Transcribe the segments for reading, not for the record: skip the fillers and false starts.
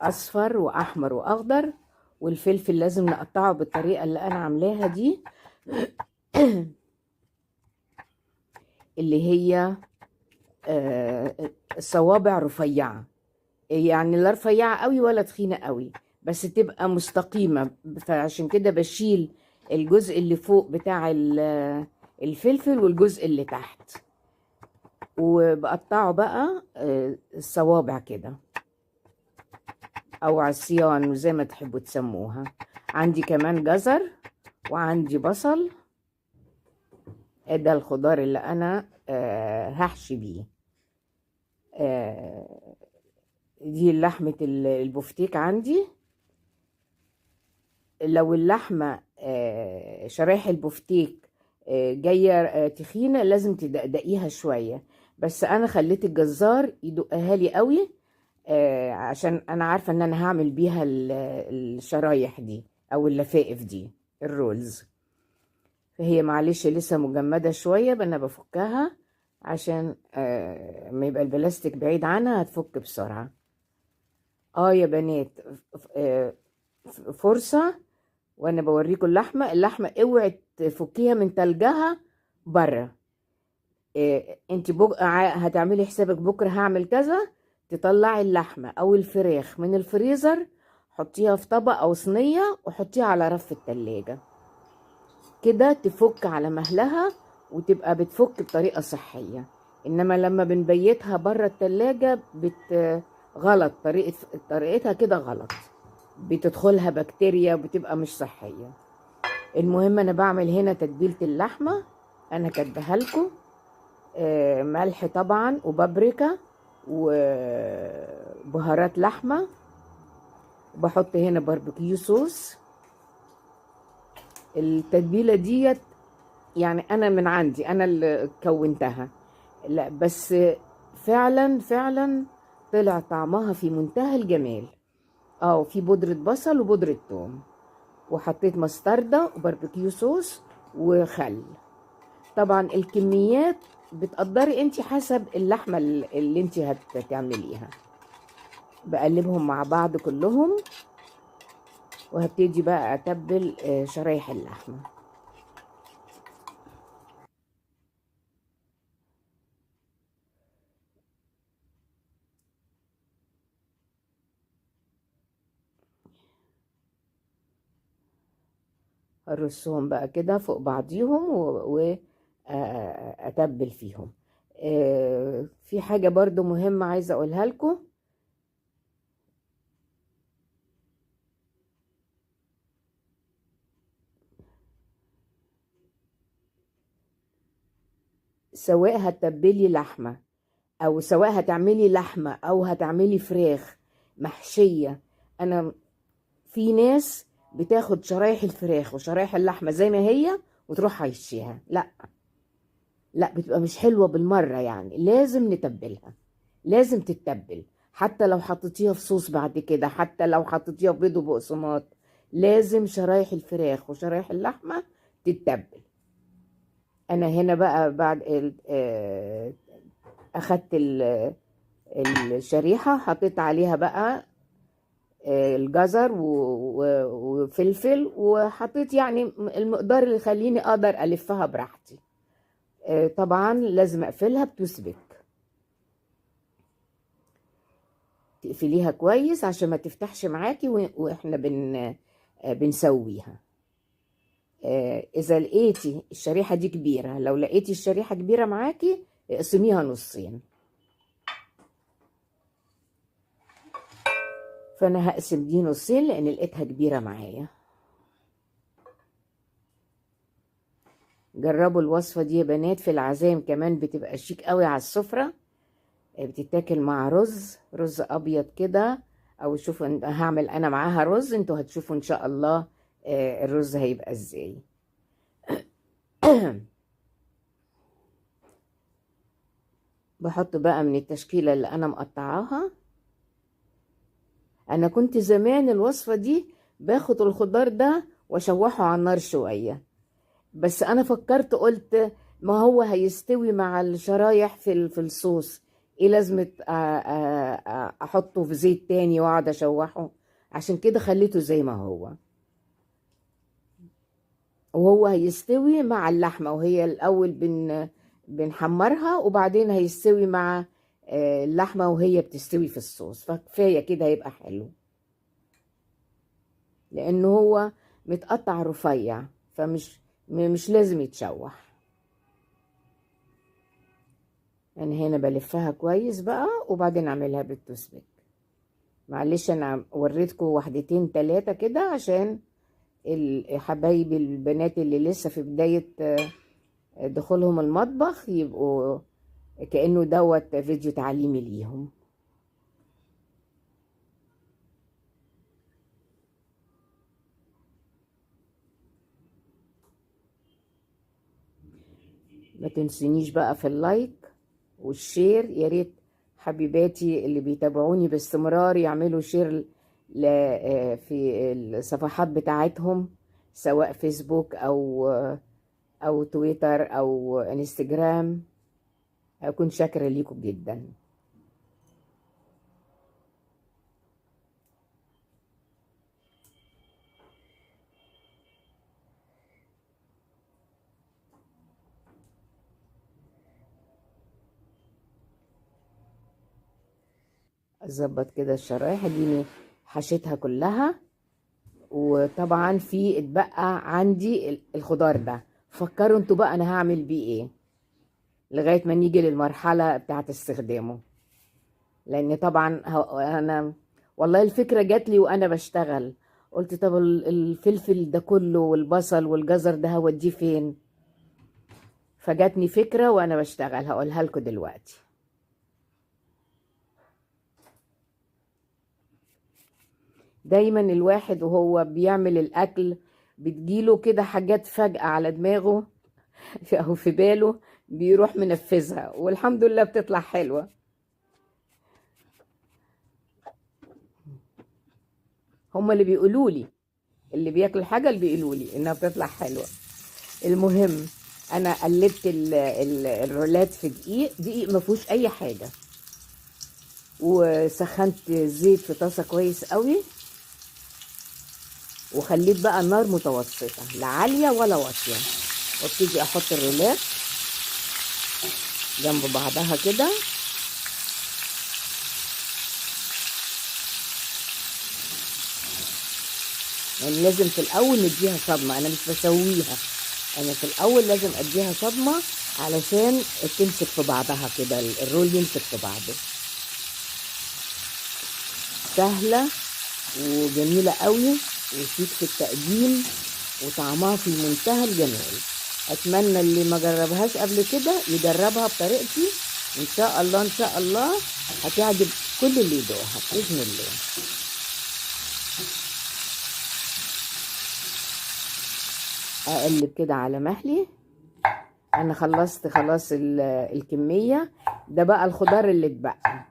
اصفر واحمر واخضر. والفلفل لازم نقطعه بالطريقه اللي انا عاملاها دي، اللي هي صوابع رفيعه، يعني لا رفيعه قوي ولا تخينه قوي، بس تبقى مستقيمه. فعشان كده بشيل الجزء اللي فوق بتاع الفلفل والجزء اللي تحت، وبقطعه بقى الصوابع كده او عصيان وزي ما تحبوا تسموها. عندي كمان جزر وعندي بصل. ده الخضار اللي انا هحشي بيه. دي لحمة البفتيك عندي. لو اللحمة شرايح البفتيك جاية تخينة لازم تدقدقيها شوية، بس انا خليت الجزار يدقها لي قوي عشان انا عارفة ان انا هعمل بيها الشرايح دي او اللفائف دي، الرولز. فهي معلش لسه مجمدة شوية، انا بفكها عشان ما يبقى البلاستيك بعيد عنها هتفك بسرعة. يا بنات، فرصة وانا بوريكم اللحمة اوعي تفكيها من تلجها بره. انت هتعملي حسابك بكرة هعمل كذا، تطلعي اللحمة او الفراخ من الفريزر، حطيها في طبق او صينية وحطيها على رف التلاجة كده، تفك على مهلها وتبقى بتفك بطريقة صحية. انما لما بنبيتها بره التلاجة غلط، طريقتها كده غلط، بتدخلها بكتيريا وبتبقى مش صحية. المهم انا بعمل هنا تتبيلة اللحمة، انا كاتبها لكم. ملح طبعا وبابريكا وبهارات لحمة. بحط هنا باربيكيو صوص. التتبيلة ديت يعني انا من عندي، انا اللي كونتها، لا بس فعلا فعلا طلع طعمها في منتهى الجمال. وفي بودرة بصل وبودرة ثوم، وحطيت مستردة وباربيكيو صوص وخل. طبعا الكميات بتقدري انت حسب اللحمة اللي انت هتعمليها. بقلبهم مع بعض كلهم، وهبتدي بقى اتبل شرايح اللحمة. ارصهم بقى كده فوق بعضيهم واتبل فيهم. في حاجة برضو مهمة عايزة اقولها لكم. سواء هتتبلي لحمة او سواء هتعملي لحمة او هتعملي فراخ محشية، انا في ناس بتاخد شرايح الفراخ وشرايح اللحمة زي ما هي وتروح عايشيها. لا لا، بتبقى مش حلوة بالمرة، يعني لازم نتبلها، لازم تتبل. حتى لو حطيتيها في صوص بعد كده، حتى لو حطيتيها في بيض وبقسماط، لازم شرايح الفراخ وشرايح اللحمة تتبل. انا هنا بقى بعد اخدت الشريحة، حطيت عليها بقى الجزر وفلفل، وحطيت يعني المقدار اللي يخليني اقدر الفها براحتي. طبعا لازم اقفلها بتوثبيك، تقفليها كويس عشان ما تفتحش معاكي واحنا بنسويها. اذا لقيتي الشريحة دي كبيرة، لو لقيتي الشريحة كبيرة معاكي اقسميها نصين. فانا هقسم دي نصين لان لقيتها كبيرة معايا. جربوا الوصفة دي يا بنات، في العزايم كمان بتبقى شيك قوي على السفرة. بتتاكل مع رز ابيض كده، او شوفوا هعمل انا معاها رز، انتوا هتشوفوا ان شاء الله الرز هيبقى ازاي. بحط بقى من التشكيلة اللي انا مقطعاها. انا كنت زمان الوصفة دي باخد الخضار ده واشوحه على النار شوية، بس انا فكرت قلت ما هو هيستوي مع الشرايح في الصوص، ايه لازمة احطه في زيت تاني واقعد اشوحه؟ عشان كده خليته زي ما هو، وهو هيستوي مع اللحمة، وهي الأول بنحمرها، وبعدين هيستوي مع اللحمة وهي بتستوي في الصوص، فكفاية كده هيبقى حلو، لأنه هو متقطع رفيع، فمش مش لازم يتشوح. يعني هنا بلفها كويس بقى، وبعدين اعملها بالتوثبيك. معلش انا وريتكم واحدتين تلاتة كده عشان حبايبي البنات اللي لسه في بداية دخولهم المطبخ يبقوا كأنه دوت فيديو تعليمي ليهم. ما تنسونيش بقى في اللايك والشير، يا ريت حبيباتي اللي بيتابعوني باستمرار يعملوا شير في الصفحات بتاعتهم، سواء فيسبوك او تويتر او انستجرام. هكون شاكرة ليكم جدا. اظبط كده الشرايح دي، حشيتها كلها. وطبعا في اتبقى عندي الخضار ده، فكروا انتوا بقى انا هعمل بيه ايه لغاية ما نيجي للمرحلة بتاعت استخدامه. لان طبعا انا والله الفكرة جات لي وانا بشتغل، قلت طب الفلفل ده كله والبصل والجزر ده هوديه فين؟ فجاتني فكرة وانا بشتغل، هقولها لكم دلوقتي. دايما الواحد وهو بيعمل الاكل بتجيله كده حاجات فجأة على دماغه او في باله، بيروح منفذها، والحمد لله بتطلع حلوة. هما اللي بيقولوا لي، اللي بياكل الحاجة اللي بيقولوا لي انها بتطلع حلوة. المهم، انا قلبت الرولات في دقيق ما فيهوش اي حاجة، وسخنت زيت في طاسة كويس قوي، وخليت بقى النار متوسطة، لا عالية ولا واطية، وابتدي احط الرولات جنب بعضها كده. يعني لازم في الاول نديها صدمة، انا مش بسويها، انا في الاول لازم اديها صدمة علشان تمسك في بعضها كده، الرول يمسك في بعضه. سهلة وجميلة قوي، وشيك في التقديم، وطعمها في منتهى الجمال. اتمنى اللي ما جربهاش قبل كده يجربها بطريقتي، ان شاء الله ان شاء الله هتعجب كل اللي يدوقها باذن الله. اقلب كده على مهلي. انا خلصت خلاص الكمية. ده بقى الخضار اللي اتبقى،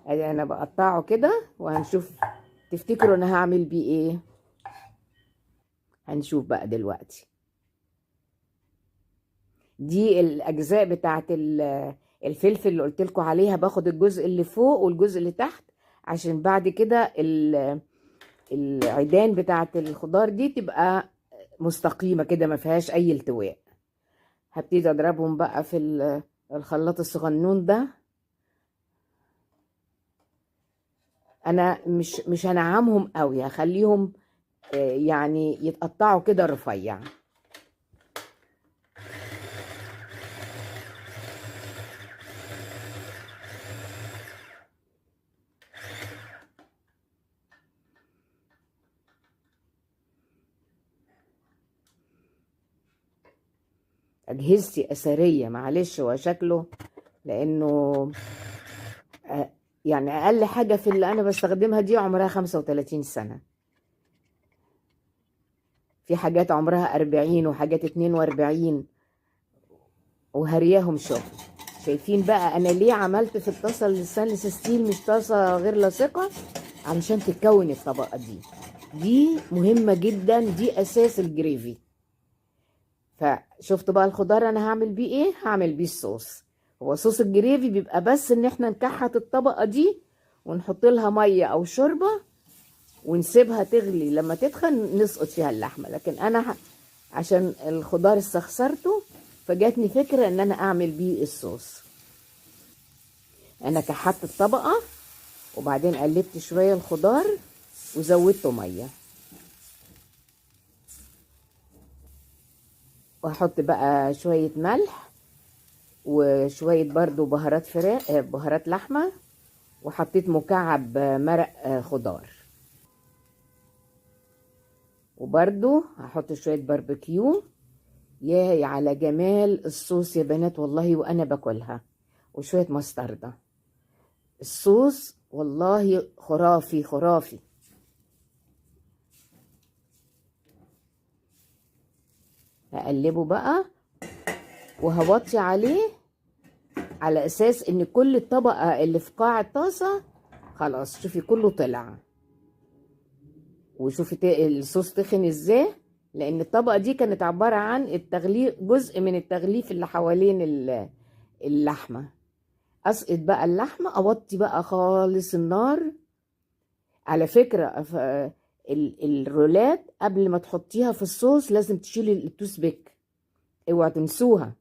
ادي انا بقطعه كده، وهنشوف. تفتكروا انا هعمل بيه ايه؟ هنشوف بقى دلوقتي. دي الاجزاء بتاعت الفلفل اللي قلت لكم عليها، باخد الجزء اللي فوق والجزء اللي تحت، عشان بعد كده العيدان بتاعت الخضار دي تبقى مستقيمة كده، ما فيهاش اي التواء. هبتدي اضربهم بقى في الخلاط الصغنون ده. انا مش هنعمهم قوي، هخليهم يعني يتقطعوا كده رفيع. اجهزتي اثريه، معلش هو شكله، لانه يعني اقل حاجه في اللي انا بستخدمها دي عمرها 35 سنه. في حاجات عمرها 40 وحاجات 42، وهرياهم شغل. شايفين بقى انا ليه عملت في الطاسه الستانلس ستيل مش طاسه غير لاصقه؟ علشان تتكون الطبقه دي مهمه جدا، دي اساس الجريفي. فشفتوا بقى الخضار انا هعمل بيه ايه؟ هعمل بيه الصوص. هو صوص الجريفي بيبقى بس ان احنا نكحت الطبقة دي ونحط لها مية او شوربة ونسيبها تغلي، لما تدخن نسقط فيها اللحمة. لكن انا عشان الخضار استخسرته فجاتني فكرة ان انا اعمل بيه الصوص. انا كحت الطبقة وبعدين قلبت شوية الخضار وزودته مية، وهحط بقى شوية ملح وشوية برضو بهارات فراخ، بهارات لحمة، وحطيت مكعب مرق خضار، وبرضو هحط شوية باربيكيو. يا على جمال الصوص يا بنات والله وانا باكلها، وشوية مستردة. الصوص والله خرافي خرافي. هقلبه بقى وهوطي عليه على اساس ان كل الطبقة اللي في قاع الطاسة خلاص. شوفي كله طلع، وشوفي الصوص تخن ازاي، لان الطبقة دي كانت عبارة عن التغليف، جزء من التغليف اللي حوالين اللحمة. اسقط بقى اللحمة، اوطي بقى خالص النار. على فكرة الرولات قبل ما تحطيها في الصوص لازم تشيلي التوس بيك، اوعى تنسوها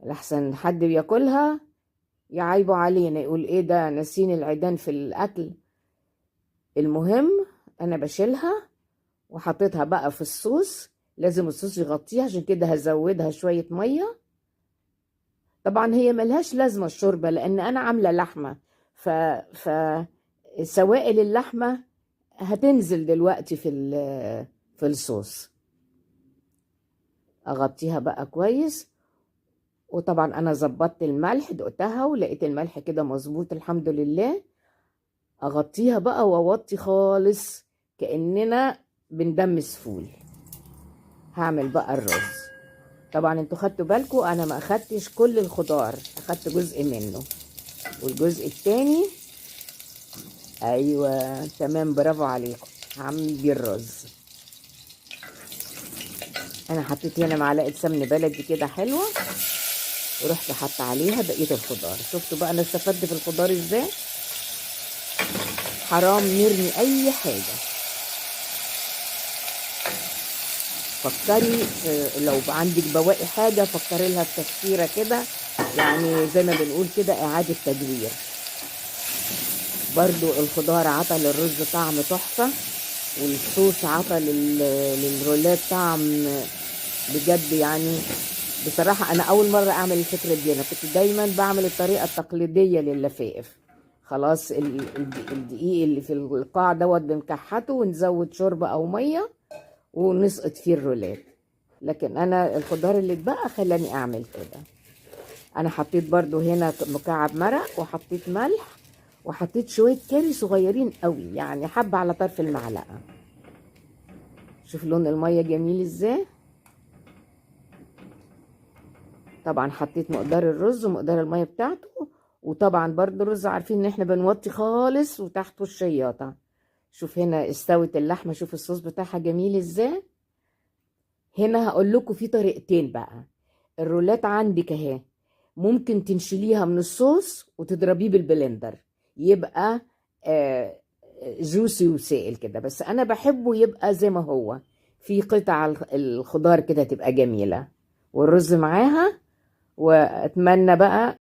لحسن حد بياكلها يعيبوا علينا يقول ايه ده ناسين العيدان في الاكل. المهم انا بشيلها وحطيتها بقى في الصوص. لازم الصوص يغطيها، عشان كده هزودها شوية مية. طبعا هي ملهاش لازمة الشوربة لان انا عاملة لحمة، ف سوائل اللحمة هتنزل دلوقتي في الصوص. اغطيها بقى كويس. وطبعا انا ظبطت الملح، دقتها ولقيت الملح كده مظبوط الحمد لله. اغطيها بقى واوطي خالص كأننا بندمس فول. هعمل بقى الرز. طبعا انتوا خدتوا بالكم انا ما اخدتش كل الخضار، اخدت جزء منه والجزء التاني. ايوه تمام، برافو عليكم. هعمل بيه الرز. انا حطيت هنا معلقه سمن بلدي كده حلوه، ورحت حاطه عليها بقيه الخضار. شفتوا بقى انا استفدت في الخضار ازاي؟ حرام نرمي اي حاجه. فكري لو عندك بواقي حاجه فكري لها بتفكيره كده، يعني زي ما بنقول كده اعاده تدوير. برضو الخضار عطى للرز طعم تحفه، والصوص عطى للرولات طعم بجد. يعني بصراحة أنا أول مرة أعمل الفكرة دي. أنا كنت دايما بعمل الطريقة التقليدية لللفائف. خلاص الدقيق اللي في القاع دوت بنكحته ونزود شوربة أو مية ونسقط فيه الرولات. لكن أنا الخضار اللي اتبقى خلاني أعمل كده. أنا حطيت برضو هنا مكعب مرق، وحطيت ملح، وحطيت شوية كاري صغيرين قوي، يعني حبة على طرف المعلقة. شوف لون المية جميل ازاي. طبعا حطيت مقدار الرز ومقدار المية بتاعته. وطبعا برضو الرز عارفين ان احنا بنوطي خالص وتحته الشياطة. شوف هنا استوت اللحمة، شوف الصوص بتاعها جميل ازاي. هنا هقول لكم في طريقتين بقى. الرولات عندك اهي، ممكن تنشليها من الصوص وتضربيه بالبلندر يبقى جوسي وسائل كده، بس انا بحبه يبقى زي ما هو في قطع الخضار كده تبقى جميلة، والرز معاها. واتمنى بقى